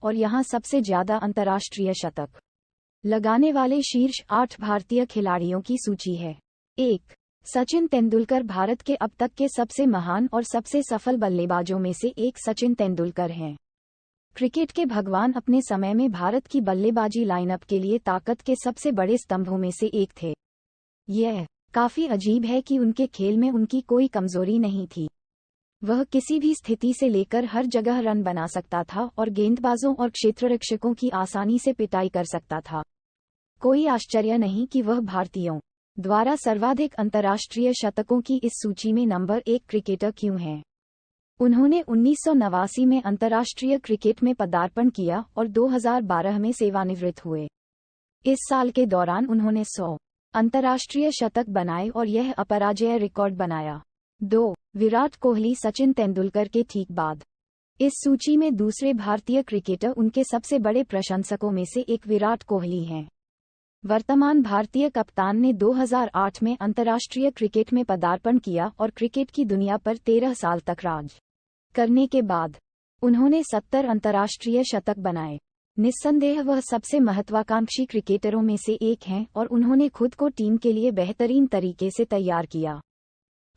और यहाँ सबसे ज्यादा अंतर्राष्ट्रीय शतक लगाने वाले शीर्ष 8 भारतीय खिलाड़ियों की सूची है। 1. सचिन तेंदुलकर भारत के अब तक के सबसे महान और सबसे सफल बल्लेबाजों में से एक सचिन तेंदुलकर हैं। क्रिकेट के भगवान अपने समय में भारत की बल्लेबाजी लाइनअप के लिए ताकत के सबसे बड़े स्तंभों में से एक थे। यह काफी अजीब है कि उनके खेल में उनकी कोई कमजोरी नहीं थी। वह किसी भी स्थिति से लेकर हर जगह रन बना सकता था और गेंदबाजों और क्षेत्ररक्षकों की आसानी से पिटाई कर सकता था। कोई आश्चर्य नहीं कि वह भारतीयों द्वारा सर्वाधिक अंतर्राष्ट्रीय शतकों की इस सूची में नंबर 1 क्रिकेटर क्यों हैं। उन्होंने 1989 में अंतर्राष्ट्रीय क्रिकेट में पदार्पण किया और 2012 में सेवानिवृत्त हुए। इस साल के दौरान उन्होंने 100 अंतर्राष्ट्रीय शतक बनाए और यह अपराजेय रिकॉर्ड बनाया। 2. विराट कोहली सचिन तेंदुलकर के ठीक बाद इस सूची में दूसरे भारतीय क्रिकेटर उनके सबसे बड़े प्रशंसकों में से एक विराट कोहली हैं। वर्तमान भारतीय कप्तान ने 2008 में अंतर्राष्ट्रीय क्रिकेट में पदार्पण किया और क्रिकेट की दुनिया पर 13 साल तक राज करने के बाद उन्होंने 70 अंतर्राष्ट्रीय शतक बनाए। निस्संदेह वह सबसे महत्वाकांक्षी क्रिकेटरों में से एक हैं और उन्होंने खुद को टीम के लिए बेहतरीन तरीके से तैयार किया।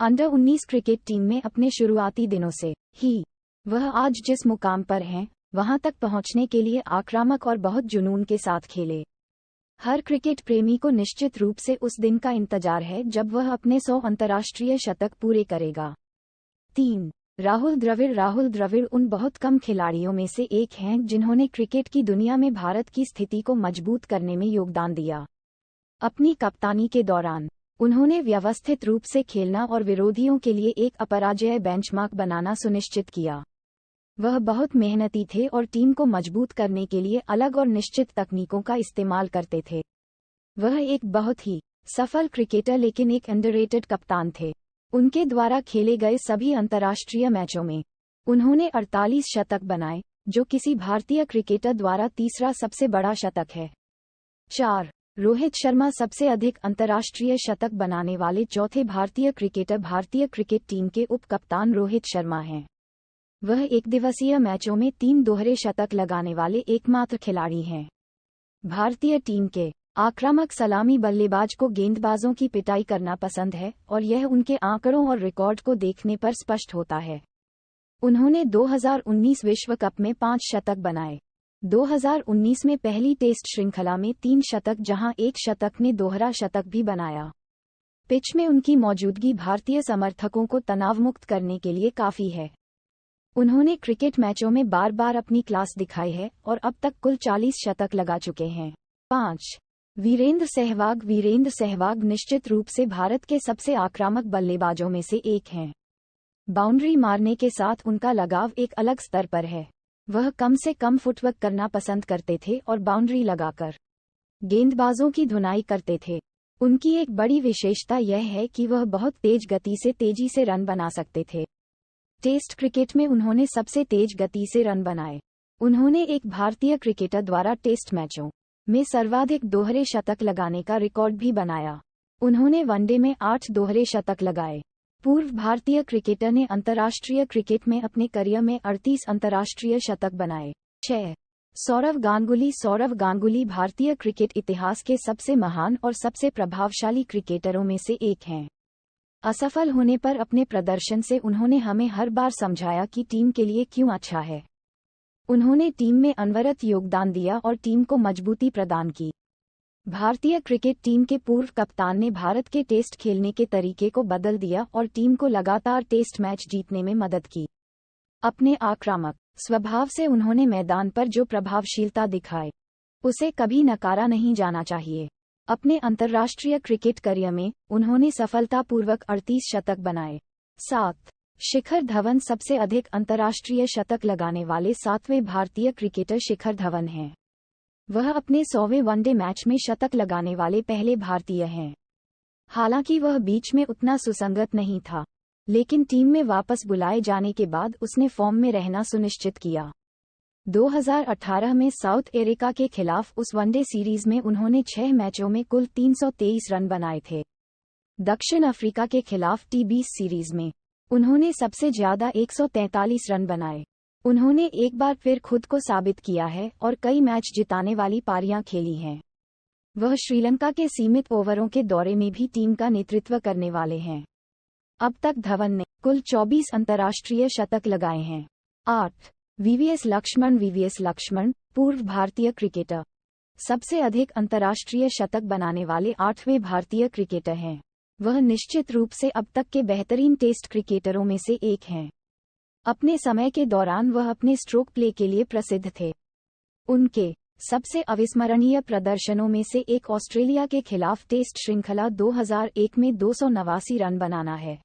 अंडर 19 क्रिकेट टीम में अपने शुरुआती दिनों से ही वह आज जिस मुकाम पर हैं, वहां तक पहुंचने के लिए आक्रामक और बहुत जुनून के साथ खेले। हर क्रिकेट प्रेमी को निश्चित रूप से उस दिन का इंतजार है जब वह अपने 100 अंतर्राष्ट्रीय शतक पूरे करेगा। 3. राहुल द्रविड़ उन बहुत कम खिलाड़ियों में से एक हैं जिन्होंने क्रिकेट की दुनिया में भारत की स्थिति को मजबूत करने में योगदान दिया। अपनी कप्तानी के दौरान उन्होंने व्यवस्थित रूप से खेलना और विरोधियों के लिए एक अपराजेय बेंचमार्क बनाना सुनिश्चित किया। वह बहुत मेहनती थे और टीम को मजबूत करने के लिए अलग और निश्चित तकनीकों का इस्तेमाल करते थे। वह एक बहुत ही सफल क्रिकेटर लेकिन एक अंडररेटेड कप्तान थे। उनके द्वारा खेले गए सभी अंतर्राष्ट्रीय मैचों में उन्होंने 48 शतक बनाए, जो किसी भारतीय क्रिकेटर द्वारा तीसरा सबसे बड़ा शतक है। 4. रोहित शर्मा सबसे अधिक अंतर्राष्ट्रीय शतक बनाने वाले चौथे भारतीय क्रिकेटर। भारतीय क्रिकेट टीम के उप कप्तान रोहित शर्मा हैं। वह एकदिवसीय मैचों में 3 दोहरे शतक लगाने वाले एकमात्र खिलाड़ी हैं। भारतीय टीम के आक्रामक सलामी बल्लेबाज को गेंदबाजों की पिटाई करना पसंद है और यह उनके आंकड़ों और रिकॉर्ड को देखने पर स्पष्ट होता है। उन्होंने 2019 विश्व कप में 5 शतक बनाए। 2019 में पहली टेस्ट श्रृंखला में 3 शतक, जहां एक शतक ने दोहरा शतक भी बनाया। पिच में उनकी मौजूदगी भारतीय समर्थकों को तनावमुक्त करने के लिए काफी है। उन्होंने क्रिकेट मैचों में बार बार अपनी क्लास दिखाई है और अब तक कुल 40 शतक लगा चुके हैं। 5. वीरेंद्र सहवाग निश्चित रूप से भारत के सबसे आक्रामक बल्लेबाजों में से एक हैं। बाउंड्री मारने के साथ उनका लगाव एक अलग स्तर पर है। वह कम से कम फुटवर्क करना पसंद करते थे और बाउंड्री लगाकर गेंदबाजों की धुनाई करते थे। उनकी एक बड़ी विशेषता यह है कि वह बहुत तेजी से रन बना सकते थे। टेस्ट क्रिकेट में उन्होंने सबसे तेज गति से रन बनाए। उन्होंने एक भारतीय क्रिकेटर द्वारा टेस्ट मैचों में सर्वाधिक दोहरे शतक लगाने का रिकॉर्ड भी बनाया। उन्होंने वनडे में 8 दोहरे शतक लगाए। पूर्व भारतीय क्रिकेटर ने अंतर्राष्ट्रीय क्रिकेट में अपने करियर में 38 अंतर्राष्ट्रीय शतक बनाए। 6. सौरव गांगुली भारतीय क्रिकेट इतिहास के सबसे महान और सबसे प्रभावशाली क्रिकेटरों में से एक हैं। असफल होने पर अपने प्रदर्शन से उन्होंने हमें हर बार समझाया कि टीम के लिए क्यों अच्छा है। उन्होंने टीम में अनवरत योगदान दिया और टीम को मजबूती प्रदान की। भारतीय क्रिकेट टीम के पूर्व कप्तान ने भारत के टेस्ट खेलने के तरीके को बदल दिया और टीम को लगातार टेस्ट मैच जीतने में मदद की। अपने आक्रामक स्वभाव से उन्होंने मैदान पर जो प्रभावशीलता दिखाई, उसे कभी नकारा नहीं जाना चाहिए। अपने अंतर्राष्ट्रीय क्रिकेट करियर में उन्होंने सफलतापूर्वक 38 शतक बनाए। 7. शिखर धवन सबसे अधिक अंतर्राष्ट्रीय शतक लगाने वाले 7वें भारतीय क्रिकेटर शिखर धवन हैं। वह अपने 100वें वनडे मैच में शतक लगाने वाले पहले भारतीय हैं। हालांकि वह बीच में उतना सुसंगत नहीं था, लेकिन टीम में वापस बुलाए जाने के बाद उसने फॉर्म में रहना सुनिश्चित किया। 2018 में साउथ अफ्रीका के खिलाफ उस वनडे सीरीज में उन्होंने 6 मैचों में कुल 323 रन बनाए थे। दक्षिण अफ्रीका के खिलाफ T20 सीरीज में उन्होंने सबसे ज्यादा 143 रन बनाए। उन्होंने एक बार फिर खुद को साबित किया है और कई मैच जिताने वाली पारियां खेली हैं। वह श्रीलंका के सीमित ओवरों के दौरे में भी टीम का नेतृत्व करने वाले हैं। अब तक धवन ने कुल 24 अंतर्राष्ट्रीय शतक लगाए हैं। 8. वीवीएस लक्ष्मण पूर्व भारतीय क्रिकेटर, सबसे अधिक अंतर्राष्ट्रीय शतक बनाने वाले 8वें भारतीय क्रिकेटर हैं। वह निश्चित रूप से अब तक के बेहतरीन टेस्ट क्रिकेटरों में से एक हैं। अपने समय के दौरान वह अपने स्ट्रोक प्ले के लिए प्रसिद्ध थे। उनके सबसे अविस्मरणीय प्रदर्शनों में से एक ऑस्ट्रेलिया के खिलाफ टेस्ट श्रृंखला 2001 में 289 रन बनाना है।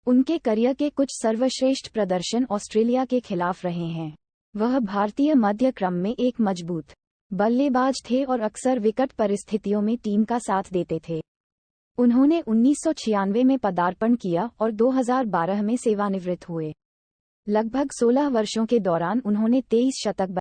उनके करियर के कुछ सर्वश्रेष्ठ प्रदर्शन ऑस्ट्रेलिया के खिलाफ रहे हैं। वह भारतीय मध्य क्रम में एक मजबूत बल्लेबाज थे और अक्सर विकट परिस्थितियों में टीम का साथ देते थे। उन्होंने 1996 में पदार्पण किया और 2012 में सेवानिवृत्त हुए। लगभग 16 वर्षों के दौरान उन्होंने 23 शतक